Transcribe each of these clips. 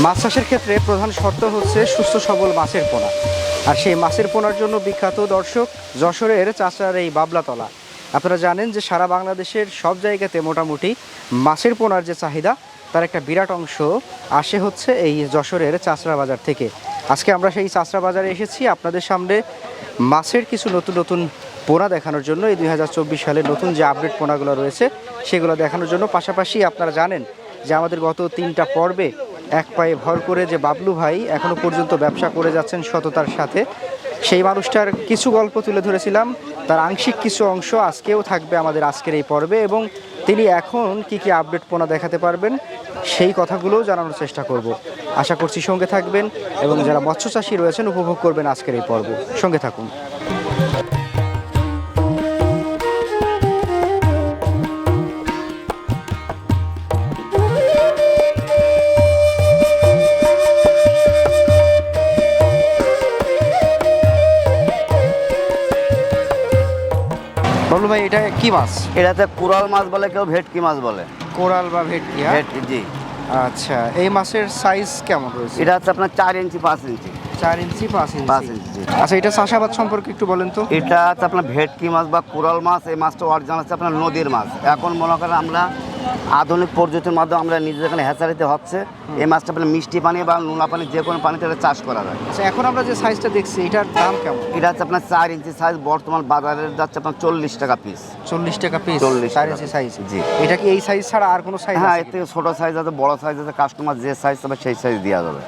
মাছ চাষের ক্ষেত্রে প্রধান শর্ত হচ্ছে সুস্থ সবল মাছের পোনা। আর সেই মাছের পোনার জন্য বিখ্যাত দর্শক যশোরের চাষার এই বাবলাতলা। আপনারা জানেন যে সারা বাংলাদেশের সব জায়গাতে মোটামুটি মাছের পোনার যে চাহিদা তার একটা বিরাট অংশ আসে হচ্ছে এই যশোরের চাষড়া বাজার থেকে। আজকে আমরা সেই চাষড়া বাজারে এসেছি আপনাদের সামনে মাছের কিছু নতুন নতুন পোনা দেখানোর জন্য। এই 2024 সালে নতুন যে আপডেট পোনাগুলো রয়েছে সেগুলো দেখানোর জন্য। পাশাপাশি আপনারা জানেন যে আমাদের গত 3টা পর্বে এক পায়ে ভর করে যে বাবলু ভাই এখনো পর্যন্ত ব্যবসা করে যাচ্ছেন সততার সাথে, সেই মানুষটার কিছু গল্প তুলে ধরেছিলাম। তার আংশিক কিছু অংশ আজকেও থাকবে আমাদের আজকের এই পর্বে, এবং তিনি এখন কি কি আপডেট পোনা দেখাতে পারবেন সেই কথাগুলোও জানানোর চেষ্টা করব। আশা করছি সঙ্গে থাকবেন এবং যারা মৎস্য চাষী রয়েছেন উপভোগ করবেন আজকের এই পর্ব। সঙ্গে থাকুন। বাবলু ভাই, এটা কি মাছ? এটাতে কোরাল মাছ বলে, কেউ ভেটকি মাছ বলে। কোরাল বা ভেটকি? ভেটকি, জি। আচ্ছা, এই মাছের সাইজ কেমন রয়েছে? এটা হচ্ছে আপনার 4 ইঞ্চি 5 ইঞ্চি। 4 ইঞ্চি 5 ইঞ্চি। 5 ইঞ্চি, জি। আচ্ছা, এটা চাষাবাদ সম্পর্কে একটু বলেন তো। এটা হচ্ছে আপনার ভেটকি মাছ বা কোরাল মাছ। এই মাছটা অরিজিনাল হচ্ছে আপনার নদীর মাছ। এখন মনে করেন আমরা আধুনিক পদ্ধতির মাধ্যমে আমরা নিজেদের এখানে হ্যাচারিতে হচ্ছে এই মাছটা আপনার মিষ্টি পানি বা নোনা পানি যে কোনো পানিতে এটা চাষ করা যায়। আচ্ছা, এখন আমরা যে সাইজটা দেখছি এটার দাম কেমন? এটা হচ্ছে আপনার 4 ইঞ্চি সাইজ, বর্তমান বাজারে যাচ্ছে আপনার 40 টাকা পিস। 40 টাকা পিস? 40 4 টাকা। ইঞ্চি সাইজ, জি। এটা কি এই সাইজ ছাড়া আর কোনো সাইজ হ্যাঁ, আছে? এর থেকে ছোটো সাইজ আছে, বড় সাইজ আছে। কাস্টমার যে সাইজ হবে সেই সাইজ দেওয়া যাবে।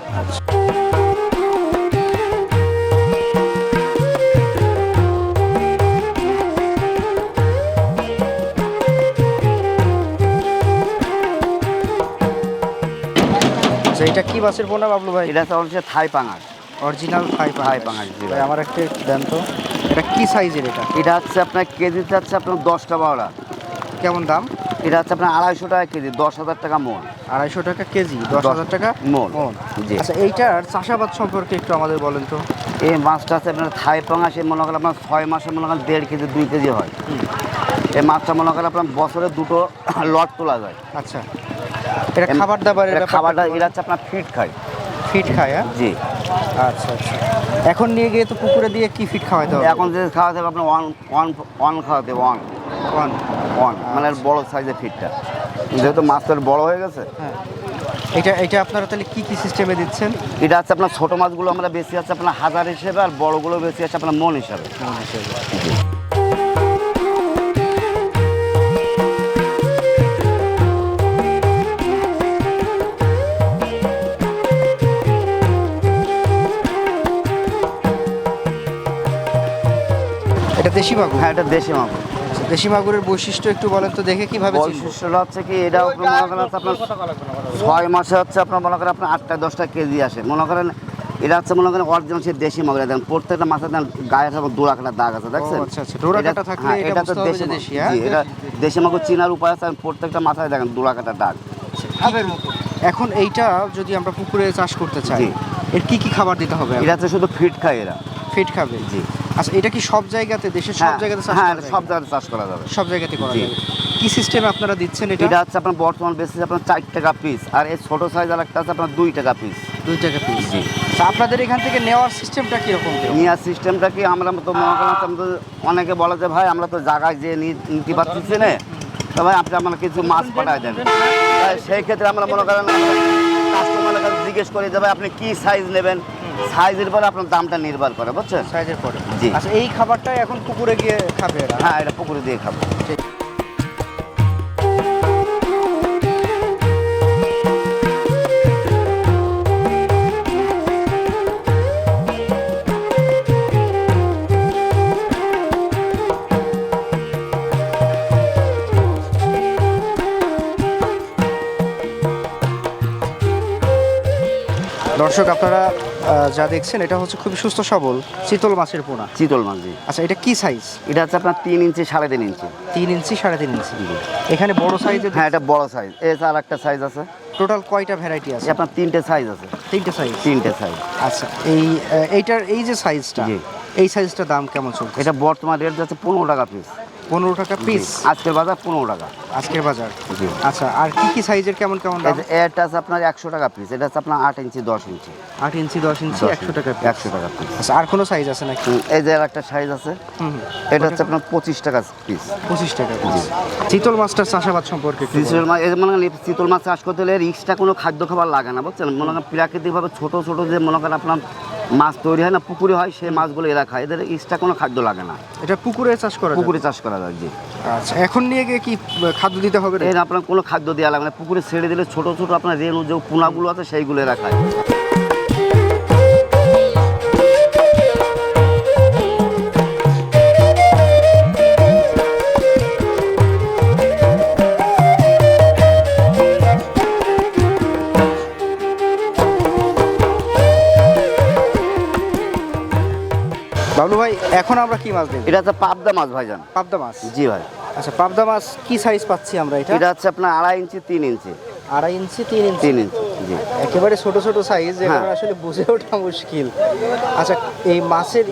আচ্ছা, এটা কি মাছের পোনা বাবলু ভাই? এটা হচ্ছে থাই পাঙাশ। অরিজিনাল থাই থাই পাঙাশ, জি ভাই। ভাই, আমার একটা দেন তো। এটা কি সাইজের? এটা এটা হচ্ছে আপনার কেজিতে হচ্ছে আপনার 10টা 12টা। কেমন দাম? এটা হচ্ছে আপনার 250 টাকা কেজি, 10,000 টাকা মন। 250 টাকা কেজি, 10,000 টাকা মন। মন। জি। আচ্ছা, এইটার চাষাবাদ সম্পর্কে একটু আমাদের বলেন তো। এই মাছটা আছে আপনার থাই পাঙাশ। মনে করেন আপনার 6 মাসে মনে করেন 1.5 কেজি 2 কেজি হয়। এই মাছটা মনে করেন আপনার বছরে 2টো লট তোলা যায়। আচ্ছা, এটা খাবার দাবারের এটা ব্যাপারটা খাবারটা কি? এটা হচ্ছে আপনার ফিট খায়। ফিট খায়? হ্যাঁ, জি। আচ্ছা আচ্ছা। এখন নিয়ে গিয়ে তো পুকুরে দিয়ে কি ফিট খাওয়াতে হবে? এখন যে খাওয়াতে হবে আপনার ওয়ান খাওয়াতে হবে। ওয়ান। ওয়ান মানে বড় সাইজের ফিটটা, যেহেতু মাছটা বড় হয়ে গেছে। হ্যাঁ, এটা আপনারা তাহলে কি কি সিস্টেমে দিচ্ছেন? এটা হচ্ছে আপনার ছোটো মাছগুলো আমরা বেশি আছে আপনার 1000 হিসেবে, আর বড়গুলো বেশি আছে আপনার মন হিসাবে। জি। এটা দেশি মাগুর? হ্যাঁ, এটা দেশি মাগুর। আচ্ছা, দেশি মাগুরের বৈশিষ্ট্য একটু বলেন তো, দেখে কিভাবে চিনব? বৈশিষ্ট্যটা হচ্ছে কি, এটা আপনার মনে করেন হচ্ছে আপনার 6 মাসে হচ্ছে আপনার মনে করেন আপনার 8টা 10টা কেজি আসে। মনে করেন এটা হচ্ছে মনে করেন অরিজিনাল সেই দেশি মাগুর। দেখেন প্রত্যেকটা মাছের গায়ে সব ডোরা কাটা দাগ আছে, দেখছেন? আচ্ছা আচ্ছা, ডোরা কাটা থাকলে এটা তো বুঝতে হবে যে দেশি। হ্যাঁ, জি, এটা দেশি মাগুর চিনার উপায় আছে। প্রত্যেকটা মাথায় দেখেন ডোরা কাটা দাগ। এখন এইটা যদি আমরা পুকুরে চাষ করতে চাই, জি। এর কি কি খাবার দিতে হবে? এটা হচ্ছে শুধু ফিট খায় এরা। ফিট খাবে? জি। আচ্ছা, এটা কি সব জায়গাতে, দেশের সব জায়গাতে চাষ হ্যাঁ, করা যায়? সব জায়গায় চাষ করা যাবে। সব জায়গাতে করা জি। যাবে। কি সিস্টেমে আপনারা দিচ্ছেন এটা? এটা হচ্ছে আপনার বর্তমান বেসিস আপনার 4 টাকা পিস, আর এই ছোট সাইজ আর একটা আছে আপনার 2 টাকা পিস। 2 টাকা পিস? জি। তা আপনাদের এখান থেকে নেওয়ার সিস্টেমটা কিরকম? নেওয়ার সিস্টেমটা কি, আমরা তো মনে করেন অনেকে বলে যে ভাই আমরা তো জায়গায় যে নিতে পারতেছি না, তো ভাই আপনি আমরা কিছু মাছ পাঠায় দেন। তাই সেই ক্ষেত্রে আমরা মনে করেন কাস্টমারের কাছে জিজ্ঞেস করি যে ভাই আপনি কি সাইজ নেবেন। সাইজের পরে আপনার দামটা নির্ভর করে, বুঝছেন? সাইজের পরে? জি। আচ্ছা, এই খাবারটাই এখন পুকুরে গিয়ে খাবে এরা? হ্যাঁ, এটা পুকুরে দিয়ে খাবো। ঠিক। দর্শক, আপনারা যা দেখছেন এটা হচ্ছে খুবই সুস্থ সবল চিতল মাছের পোনা। চিতল মাছ, জি। আচ্ছা, এটা কি সাইজ? এটা হচ্ছে আপনার 3 ইঞ্চি 3.5 ইঞ্চি। 3 ইঞ্চি 3.5 ইঞ্চি? এখানে বড় সাইজের? হ্যাঁ, এটা বড় সাইজ। আর একটা সাইজ আছে। টোটাল কয়টা ভ্যারাইটি আছে? আপনার 3টে সাইজ আছে। 3টে সাইজ? 3টে সাইজ। আচ্ছা, এইটার এই যে সাইজটা, জি। এই সাইজটার দাম কেমন চলছে? এটা বর্তমান রেট যাচ্ছে 15 টাকা পিস। 15 টাকা পিস। আজকের বাজার 15 টাকা আজকের বাজার। জি। আচ্ছা, আর কি কি সাইজের কেমন কেমন দাম? এটা আছে আপনার 100 টাকা পিস, এটা আছে আপনার 8 ইঞ্চি 10 ইঞ্চি। 8 ইঞ্চি 10 ইঞ্চি 100 টাকা পিস। 100 টাকা পিস। আচ্ছা, আর কোনো সাইজ আছে নাকি? এই যে একটা সাইজ আছে, এটা হচ্ছে আপনার 25 টাকা পিস। 25 টাকা পিস। চিতল মাছটার চাষাবাদ সম্পর্কে একটু বলুন। চিতল মাছ, এই যে মনে করেন চিতল মাছ চাষ করতে হলে এক্সট্রা কোনো খাদ্য খাবার লাগে না, বুঝছেন? মনে করেন প্রাকৃতিকভাবে ছোট ছোট যে মনে করেন আপনার মাছ তৈরি হয় না, পুকুরে হয়, সেই মাছগুলো এরা খায়, এদের এক্সট্রা কোনো খাদ্য লাগে না। এটা পুকুরে চাষ করা যায়? পুকুরে চাষ করা যায়, জি। আচ্ছা, এখন নিয়ে গিয়ে কি খাদ্য দিতে হবে? এর আপনার কোনো খাদ্য দেওয়া লাগে না, পুকুরে ছেড়ে দিলে ছোট ছোট আপনার রেণু যে পোনাগুলো আছে সেইগুলো এরা খায়। বাবলু ভাই, এখন আমরা কি মাছ দেব? এটা হচ্ছে পাবদা মাছ ভাইজান। পাবদা মাছ? জি ভাই। আচ্ছা, পাবদা মাছ কি সাইজ পাচ্ছি আমরা এটা? এটা হচ্ছে আপনার 2.5 ইঞ্চি 3 ইঞ্চি। 2.5 ইঞ্চি 3 ইঞ্চি। 3 ইঞ্চি, জি। একেবারে ছোট ছোট সাইজ, হ্যাঁ। এগুলো আসলে বুঝে ওঠা মুশকিল। আচ্ছা, এই মাছের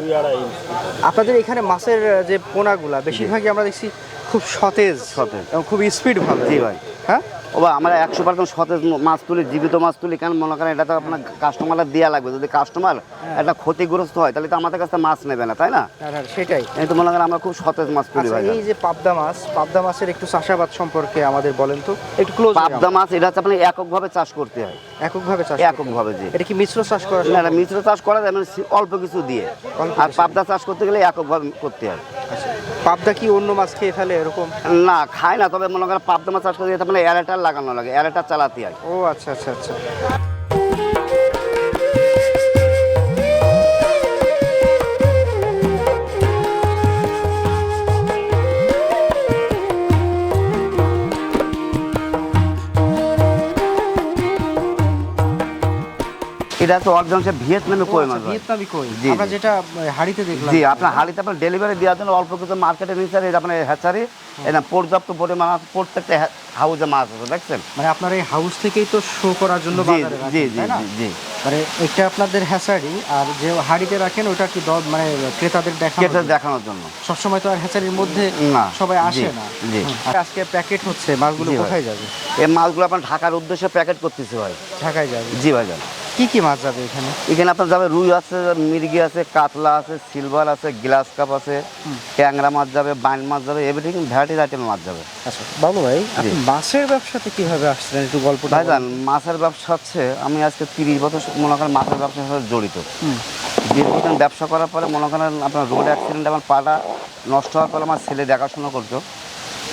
আপনাদের এখানে মাছের যে পোনাগুলা বেশিরভাগই আমরা দেখছি খুব সতেজ সতেজ। এবং খুব স্পিড ভালো। জি ভাই। হ্যাঁ, ও ভাই, আমরা 100% সতেজ মাছ তুলি, জীবিত মাছ তুলি। কেন মনে করেন এটা তো আপনার কাস্টমাররা দেওয়া লাগবে, যদি কাস্টমার একটা ক্ষতিগ্রস্ত হয় তাহলে তো আমাদের কাছে মাছ নেবে না, তাই না? হ্যাঁ, সেটাই। এই তো মনে করেন আমরা খুব সতেজ মাছ তুলি আচ্ছা, ভাই। এই যে পাবদা মাছ, পাবদা মাছের একটু চাষাবাদ সম্পর্কে আমাদের বলেন তো একটু ক্লোজ। পাবদা মাছ এটা হচ্ছে আপনার এককভাবে চাষ করতে হয়। এককভাবে চাষ? এককভাবে, জি। এটা কি মিশ্র চাষ করা? না, না, মিশ্র চাষ করা যায়, মানে অল্প কিছু দিয়ে। আর পাবদা চাষ করতে গেলে এককভাবে করতে হয়। আচ্ছা, পাবদা কি অন্য মাছ খেয়ে ফেলে এরকম? না, খায় না, তবে মনে করেন পাবদা মাছ চাষ করতে গেলে আপনার এয়ারেটার লাগানো লাগে, এয়ারেটার চালাতে হয়। ও আচ্ছা আচ্ছা আচ্ছা। এটা তো অর্গানসে ভিয়েতনামে কই মাছ ভাই। ভিয়েতনামি কই? জি, আমরা জি। যেটা হাড়িতে দেখলাম। জি, আপনার হালিতে আপনার ডেলিভারি দেওয়ার জন্য অল্প কিছু মার্কেটে নিচে আপনার হ্যাচারি এটা পর্যাপ্ত পরিমাণ প্রত্যেকটা হাউজে মাছ আছে, দেখছেন? মানে আপনার এই হাউস থেকেই তো শো করার জন্য জি, বাজারে রাখেন, জি, জি, তাই না? জি, জি। মানে এটা আপনাদের হ্যাচারি, আর যে হাড়িতে রাখেন ওটা কি মানে ক্রেতাদের কেটে দেখানো? দেখানোর জন্য। সবসময় তো আর হ্যাচারির মধ্যে না, সবাই আসে জি, না। জি। আর আজকে প্যাকেট হচ্ছে, মাছগুলো জি ভাই। কোথায় যাবে? এই মাছগুলো আপনার ঢাকার উদ্দেশ্যে প্যাকেট করতেছে ভাই। ঢাকায় যাবে? জি ভাই যান। কি কি মাছ যাবে এখানে? এখানে আপনার যাবে রুই আছে, মির্গি আছে, কাতলা আছে, সিলভার আছে, গ্লাস কাপ আছে, ট্যাংরা মাছ যাবে, বাইন মাছ যাবে, এভরিথিং ভ্যারাইটিস আইটেমের মাছ যাবে। আচ্ছা বাবলু ভাই, আপনি মাছের ব্যবসাতে কিভাবে আসছেন একটু গল্পটা ভাই বলুন। জান, মাছের ব্যবসা হচ্ছে, আমি আজকে 30 বছর মনে করেন মাছের ব্যবসার সাথে জড়িত। দীর্ঘদিন ব্যবসা করার পরে মনে করেন আপনার রোড অ্যাক্সিডেন্টে আমার পাটা নষ্ট হওয়ার পরে আমার ছেলে দেখাশোনা করতো।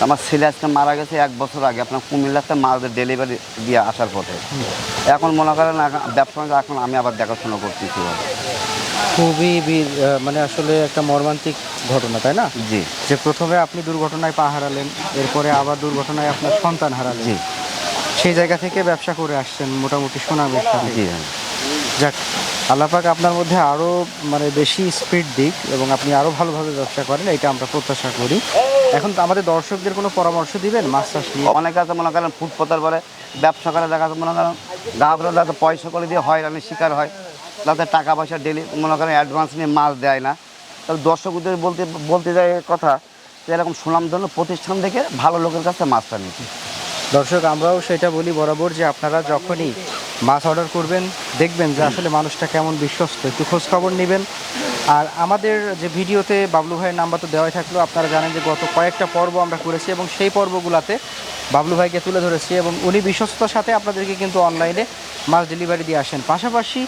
আমার ছেলে আজকে মারা গেছে 1 বছর আগে, আপনার কুমিল্লাতে মাছদের ডেলিভারি দিয়ে আসার পথে। এখন মনে করেন ব্যবসা এখন আমি আবার দেখাশোনা করতেছি ভাই। খুবই মানে আসলে একটা মর্মান্তিক ঘটনা, তাই না? জি, যে প্রথমে আপনি দুর্ঘটনায় পা হারালেন, এরপরে আবার দুর্ঘটনায় আপনার সন্তান হারালেন। জি, সেই জায়গা থেকে ব্যবসা করে আসছেন মোটামুটি সুনামের সাথে। জি। যাক, আল্লাহ পাক আপনার মধ্যে আরও মানে বেশি স্পিড দিক এবং আপনি আরও ভালোভাবে ব্যবসা করেন, এটা আমরা প্রত্যাশা করি। এখন তো আমাদের দর্শকদের কোনো পরামর্শ দিবেন মাছ চাষ নিয়ে? অনেকে আছে মনে করেন ফুটপাতের পরে ব্যবসা করে, দেখা যাচ্ছে মনে করেন গ্রাহকরা যাতে পয়সা করে দিয়ে হয়রানির শিকার হয়, যাতে টাকা পয়সা ডেলি মনে করেন অ্যাডভান্স নিয়ে মাছ দেয় না। তাহলে দর্শকদের বলতে যায় কথা যে এরকম সুনামধন্য প্রতিষ্ঠান থেকে ভালো লোকের কাছে মাছটা নিতে। দর্শক, আমরাও সেটা বলি বরাবর যে আপনারা যখনই মাছ অর্ডার করবেন দেখবেন যে আসলে মানুষটা কেমন বিশ্বস্ত, একটু খোঁজখবর নেবেন। আর আমাদের যে ভিডিওতে বাবলু ভাইয়ের নাম্বার তো দেওয়াই থাকলো, আপনারা জানেন যে গত কয়েকটা পর্ব আমরা করেছি এবং সেই পর্বগুলোতে বাবলু ভাইকে তুলে ধরেছি এবং উনি বিশ্বস্ততার সাথে আপনাদেরকে কিন্তু অনলাইনে মাছ ডেলিভারি দিয়ে আসেন। পাশাপাশি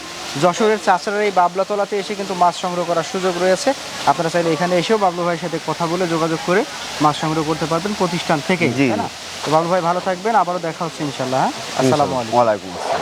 যশোরের চাচড়ার এই বাবলাতলাতে এসে কিন্তু মাছ সংগ্রহ করার সুযোগ রয়েছে। আপনারা চাইলে এখানে এসেও বাবলু ভাইয়ের সাথে কথা বলে যোগাযোগ করে মাছ সংগ্রহ করতে পারবেন প্রতিষ্ঠান থেকে, জি। তাই না? তো বাবলু ভাই ভালো থাকবেন, আবারও দেখা হচ্ছে ইনশাল্লাহ। হ্যাঁ, আসসালামু আলাইকুম। ওয়ালাইকুম আসসালাম।